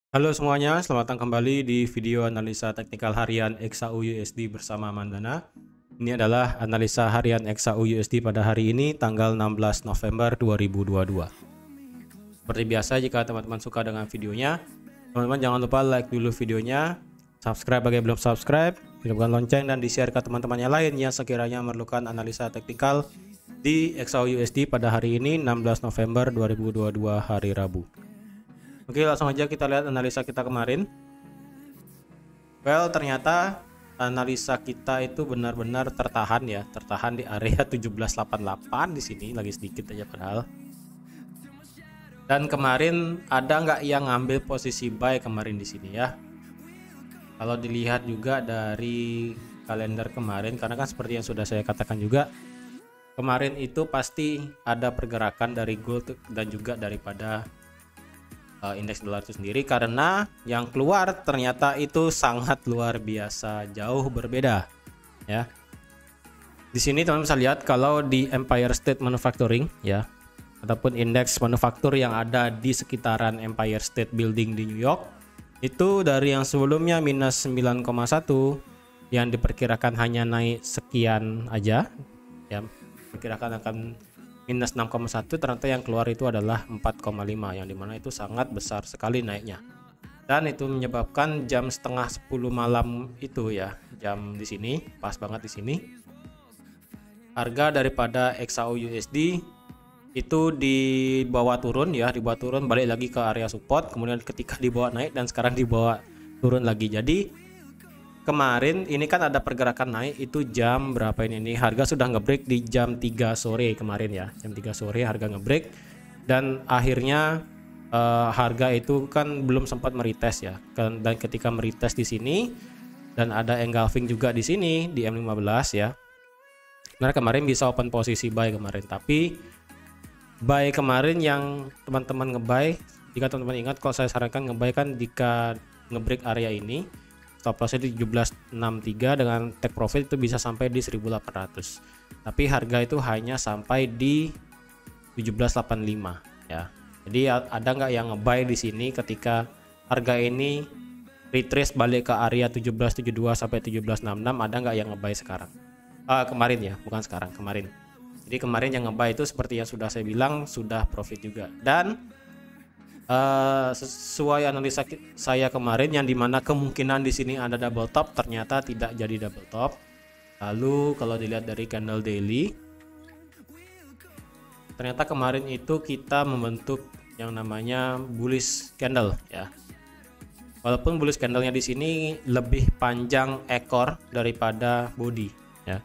Halo semuanya, selamat datang kembali di video analisa teknikal harian XAU USD bersama Mandana. Ini adalah analisa harian XAU USD pada hari ini tanggal 16 November 2022. Seperti biasa, jika teman-teman suka dengan videonya, teman-teman jangan lupa like dulu videonya, subscribe bagi yang belum subscribe, hidupkan lonceng dan di-share ke teman-teman yang lain yang sekiranya memerlukan analisa teknikal di XAU USD pada hari ini 16 November 2022 hari Rabu. Oke, langsung aja kita lihat analisa kita kemarin. Well, ternyata analisa kita itu benar-benar tertahan ya, tertahan di area 1788 di sini, lagi sedikit aja padahal. Dan kemarin ada nggak yang ngambil posisi buy kemarin di sini ya? Kalau dilihat juga dari kalender kemarin, karena kan seperti yang sudah saya katakan juga, kemarin itu pasti ada pergerakan dari gold dan juga daripada indeks dolar itu sendiri, karena yang keluar ternyata itu sangat luar biasa jauh berbeda ya. Di sini teman-teman bisa lihat kalau di Empire State Manufacturing ya, ataupun indeks manufaktur yang ada di sekitaran Empire State Building di New York, itu dari yang sebelumnya minus 9,1 yang diperkirakan hanya naik sekian aja ya, perkirakan akan minus 6,1, ternyata yang keluar itu adalah 4,5, yang dimana itu sangat besar sekali naiknya, dan itu menyebabkan jam setengah 10 malam itu ya, jam di sini pas banget di sini harga daripada XAU USD itu dibawa turun ya, dibawa turun balik lagi ke area support, kemudian ketika dibawa naik dan sekarang dibawa turun lagi. Jadi kemarin ini kan ada pergerakan naik itu jam berapa ini harga sudah ngebreak di jam 3 sore kemarin ya, jam 3 sore harga ngebreak, dan akhirnya harga itu kan belum sempat meretest ya kan, dan ketika meretest di sini dan ada engulfing juga di sini di M15 ya, karena kemarin bisa open posisi buy kemarin, tapi buy kemarin yang teman-teman ngebuy, jika teman-teman ingat kalau saya sarankan ngebuy kan jika ngebreak area ini stop lossnya di 1763 dengan take profit itu bisa sampai di 1800, tapi harga itu hanya sampai di 1785 ya. Jadi ada nggak yang ngebuy di sini ketika harga ini retrace balik ke area 1772 sampai 1766, ada nggak yang ngebuy sekarang? Kemarin ya, bukan sekarang, kemarin. Jadi kemarin yang ngebuy itu seperti yang sudah saya bilang sudah profit juga, dan sesuai analisa saya kemarin yang dimana kemungkinan di sini ada double top, ternyata tidak jadi double top. Lalu kalau dilihat dari candle daily, ternyata kemarin itu kita membentuk yang namanya bullish candle ya. Walaupun bullish candlenya di sini lebih panjang ekor daripada body ya,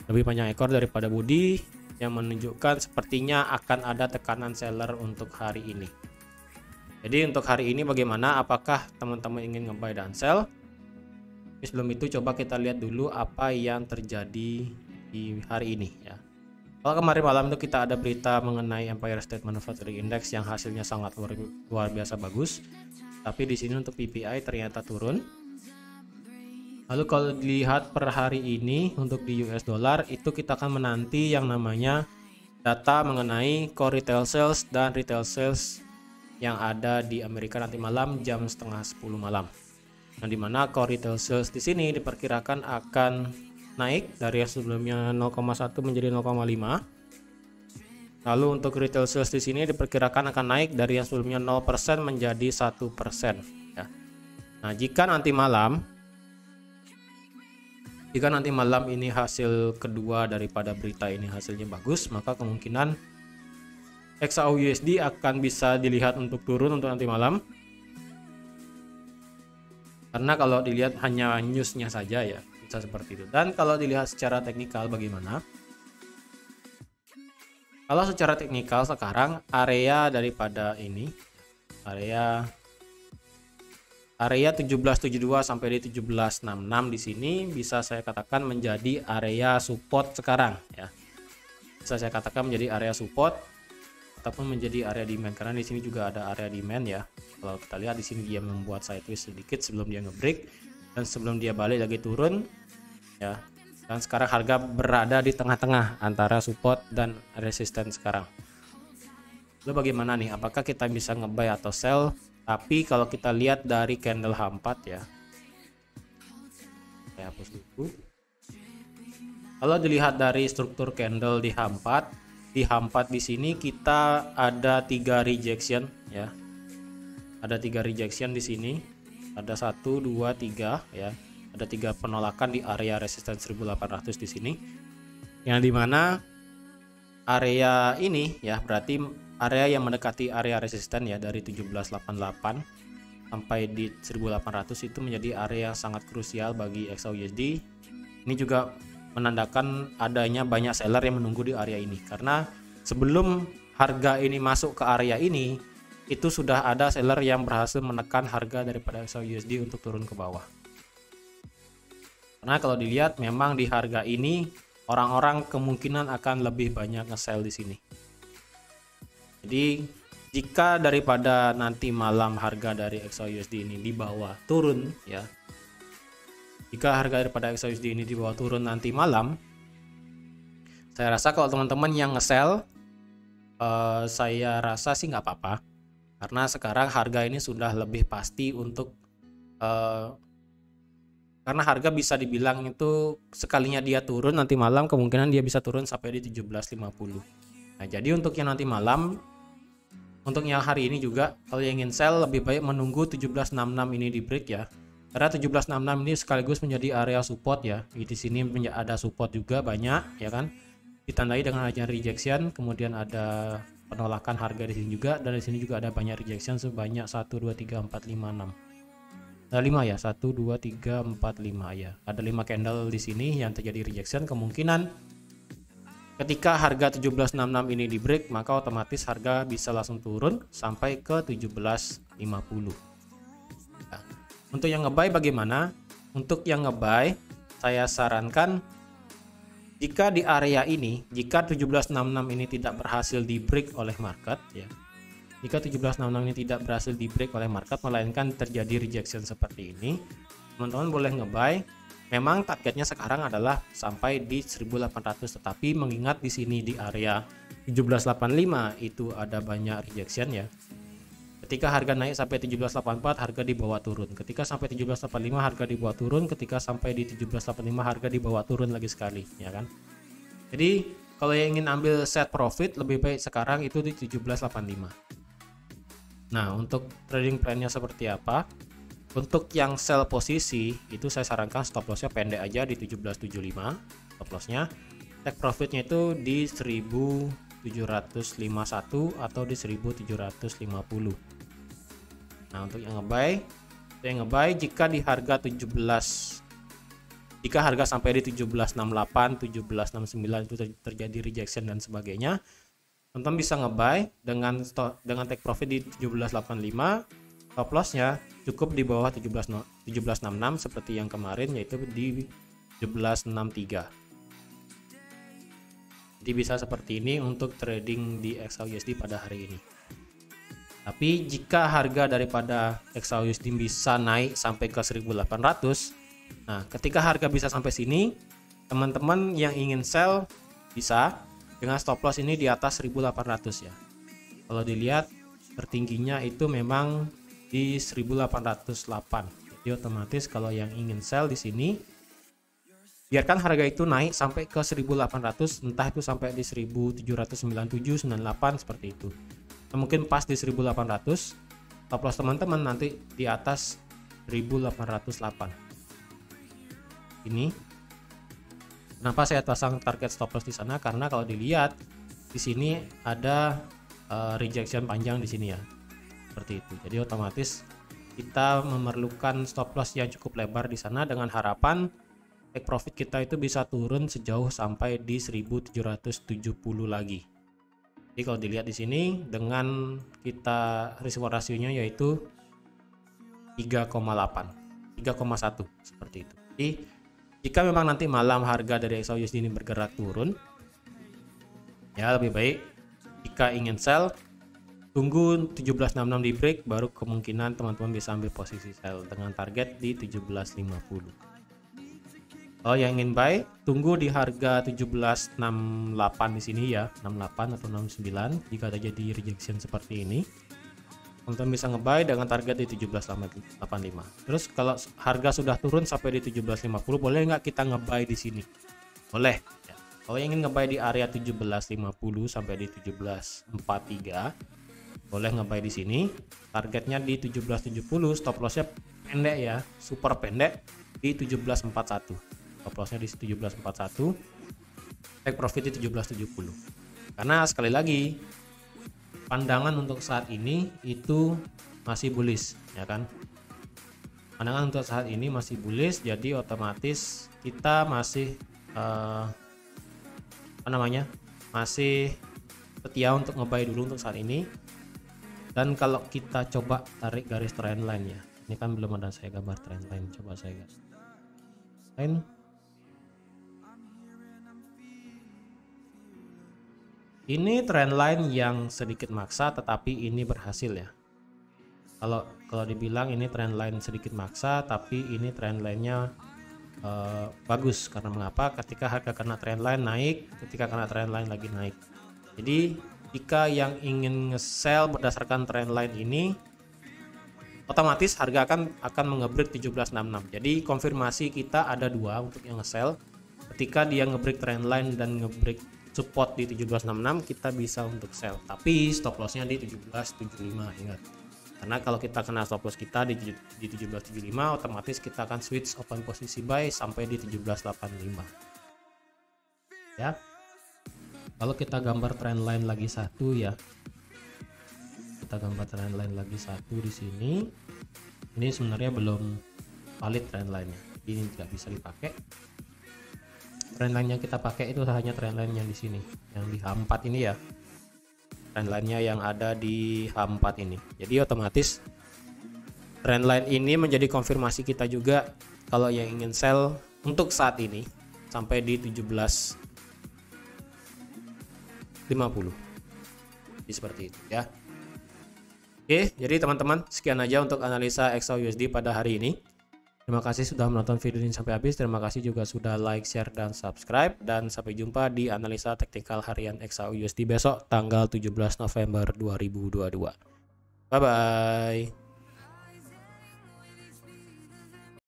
lebih panjang ekor daripada body, yang menunjukkan sepertinya akan ada tekanan seller untuk hari ini. Jadi untuk hari ini bagaimana, apakah teman-teman ingin nge-buy dan sell? Sebelum itu coba kita lihat dulu apa yang terjadi di hari ini ya. Kalau kemarin malam itu kita ada berita mengenai Empire State Manufacturing Index yang hasilnya sangat luar biasa bagus, tapi di sini untuk PPI ternyata turun. Lalu kalau dilihat per hari ini untuk di US dollar itu kita akan menanti yang namanya data mengenai core retail sales dan retail sales yang ada di Amerika nanti malam jam setengah 10 malam. Nah, dimana core retail sales di sini diperkirakan akan naik dari yang sebelumnya 0,1 menjadi 0,5. Lalu untuk retail sales di sini diperkirakan akan naik dari yang sebelumnya 0% menjadi 1% ya. Nah, jika nanti malam ini hasil kedua daripada berita ini hasilnya bagus, maka kemungkinan XAU USD akan bisa dilihat untuk turun untuk nanti malam, karena kalau dilihat hanya newsnya saja ya bisa seperti itu. Dan kalau dilihat secara teknikal bagaimana, kalau secara teknikal sekarang area daripada ini area 1772 sampai di 1766 di sini bisa saya katakan menjadi area support sekarang ya, bisa saya katakan menjadi area support ataupun menjadi area demand, karena di sini juga ada area demand ya. Kalau kita lihat di sini dia membuat sideways sedikit sebelum dia ngebreak dan sebelum dia balik lagi turun ya, dan sekarang harga berada di tengah-tengah antara support dan resisten sekarang. Lalu bagaimana nih, apakah kita bisa nge-buy atau sell Tapi kalau kita lihat dari candle H4 ya, saya hapus dulu. Kalau dilihat dari struktur candle di H4 di sini kita ada 3 rejection ya. Ada 3 rejection di sini. Ada 1 2 3 ya. Ada 3 penolakan di area resistance 1800 di sini. Yang dimana area ini ya berarti area yang mendekati area resisten ya dari 1788 sampai di 1800 itu menjadi area yang sangat krusial bagi XAUUSD. Ini juga menandakan adanya banyak seller yang menunggu di area ini, karena sebelum harga ini masuk ke area ini itu sudah ada seller yang berhasil menekan harga daripada XAUUSD untuk turun ke bawah. Karena kalau dilihat memang di harga ini orang-orang kemungkinan akan lebih banyak nge-sell di sini. Jadi jika daripada nanti malam harga dari XAUUSD ini di bawah turun ya, jika harga daripada XAUUSD ini di bawah turun nanti malam, saya rasa kalau teman-teman yang nge-sell, saya rasa sih nggak apa-apa, karena sekarang harga ini sudah lebih pasti untuk karena harga bisa dibilang itu sekalinya dia turun nanti malam kemungkinan dia bisa turun sampai di 1750. Nah, jadi untuk yang nanti malam, untuk yang hari ini juga kalau yang ingin sell lebih baik menunggu 1766 ini di break ya. Karena 1766 ini sekaligus menjadi area support ya. Di sini ada support juga banyak ya kan. Ditandai dengan adanya rejection, kemudian ada penolakan harga di sini juga, dan di sini juga ada banyak rejection sebanyak 1 2 3 4 5 6. Ada 5 ya, 1 2 3 4 5 ya. Ada 5 candle di sini yang terjadi rejection. Kemungkinan ketika harga 1766 ini di break, maka otomatis harga bisa langsung turun sampai ke 1750. Nah, untuk yang nge-buy bagaimana? Untuk yang nge-buy, saya sarankan jika di area ini, jika 1766 ini tidak berhasil di break oleh market ya. Jika 1766 ini tidak berhasil di break oleh market, melainkan terjadi rejection seperti ini, teman-teman boleh nge-buy. Memang targetnya sekarang adalah sampai di 1800, tetapi mengingat di sini di area 1785 itu ada banyak rejection ya. Ketika harga naik sampai 1784 harga dibawa turun. Ketika sampai 1785 harga dibawa turun, ketika sampai di 1785 harga dibawa turun lagi sekali, ya kan? Jadi kalau yang ingin ambil set profit lebih baik sekarang itu di 1785. Nah, untuk trading plan-nya seperti apa? Untuk yang sell posisi itu saya sarankan stop lossnya pendek aja di 1775 stop lossnya. Take profitnya itu di 1751 atau di 1750. Nah, untuk yang ngebuy jika di harga 17, jika harga sampai di 1768 1769 itu terjadi rejection dan sebagainya, teman-teman bisa ngebuy dengan take profit di 1785. Stop lossnya cukup di bawah 1766 seperti yang kemarin, yaitu di 1763. Jadi bisa seperti ini untuk trading di XAUUSD pada hari ini. Tapi jika harga daripada XAUUSD bisa naik sampai ke 1800, nah ketika harga bisa sampai sini, teman-teman yang ingin sell bisa dengan stop loss ini di atas 1800 ya. Kalau dilihat tertingginya itu memang di 1808. Jadi otomatis kalau yang ingin sell di sini, biarkan harga itu naik sampai ke 1800, entah itu sampai di 1797 98 seperti itu. Nah, mungkin pas di 1800, stop loss teman-teman nanti di atas 1808. Ini kenapa saya pasang target stop loss di sana? Karena kalau dilihat di sini ada rejection panjang di sini ya. Seperti itu. Jadi otomatis kita memerlukan stop loss yang cukup lebar di sana dengan harapan take profit kita itu bisa turun sejauh sampai di 1770 lagi. Jadi kalau dilihat di sini dengan kita risk reward rasionya yaitu 3,8 3,1 seperti itu. Jadi jika memang nanti malam harga dari XAUUSD ini bergerak turun, ya lebih baik jika ingin sell tunggu 1766 di break, baru kemungkinan teman-teman bisa ambil posisi sell dengan target di 1750. Kalau yang ingin buy, tunggu di harga 1768 di sini ya, 68 atau 69 jika terjadi rejection seperti ini. teman-teman bisa nge-buy dengan target di 17.85. Terus kalau harga sudah turun sampai di 17.50, boleh nggak kita nge-buy di sini? Boleh ya. Kalau ingin nge-buy di area 17.50 sampai di 17.43, boleh nge-buy di sini. Targetnya di 17.70, stop lossnya pendek ya, super pendek di 17.41. Stop lossnya di 17.41, take profit di 17.70. Karena sekali lagi pandangan untuk saat ini itu masih bullish ya kan. Pandangan untuk saat ini masih bullish, jadi otomatis kita masih masih setia untuk nge-buy dulu untuk saat ini. Dan kalau kita coba tarik garis trendline ya, ini kan belum ada saya gambar trendline, coba saya gas line. Ini trendline yang sedikit maksa, tetapi ini berhasil ya. Kalau dibilang ini trendline sedikit maksa, tapi ini trendline-nya bagus. Karena mengapa? Ketika harga kena trendline naik, ketika kena trendline lagi naik. Jadi jika yang ingin nge-sell berdasarkan trendline ini, otomatis harga akan mengebreak 17.66. Jadi konfirmasi kita ada dua untuk yang nge-sell. Ketika dia ngebreak trendline dan ngebreak support di 17.66, kita bisa untuk sell, tapi stop lossnya di 17.75. ingat, karena kalau kita kena stop loss kita di 17.75, otomatis kita akan switch open posisi buy sampai di 17.85 ya. Kalau kita gambar trendline lagi satu ya, kita gambar trendline lagi satu di sini. Ini sebenarnya belum valid trendline-nya, ini tidak bisa dipakai. Trendline yang kita pakai itu hanya trendline yang di sini, yang di H4 ini ya, trendline-nya yang ada di H4 ini. Jadi otomatis trendline ini menjadi konfirmasi kita juga kalau yang ingin sell untuk saat ini sampai di 17.50. Jadi seperti itu ya. Oke, jadi teman-teman, sekian aja untuk analisa XAUUSD pada hari ini. Terima kasih sudah menonton video ini sampai habis. Terima kasih juga sudah like, share, dan subscribe. Dan sampai jumpa di analisa teknikal harian XAUUSD besok tanggal 17 November 2022. Bye-bye.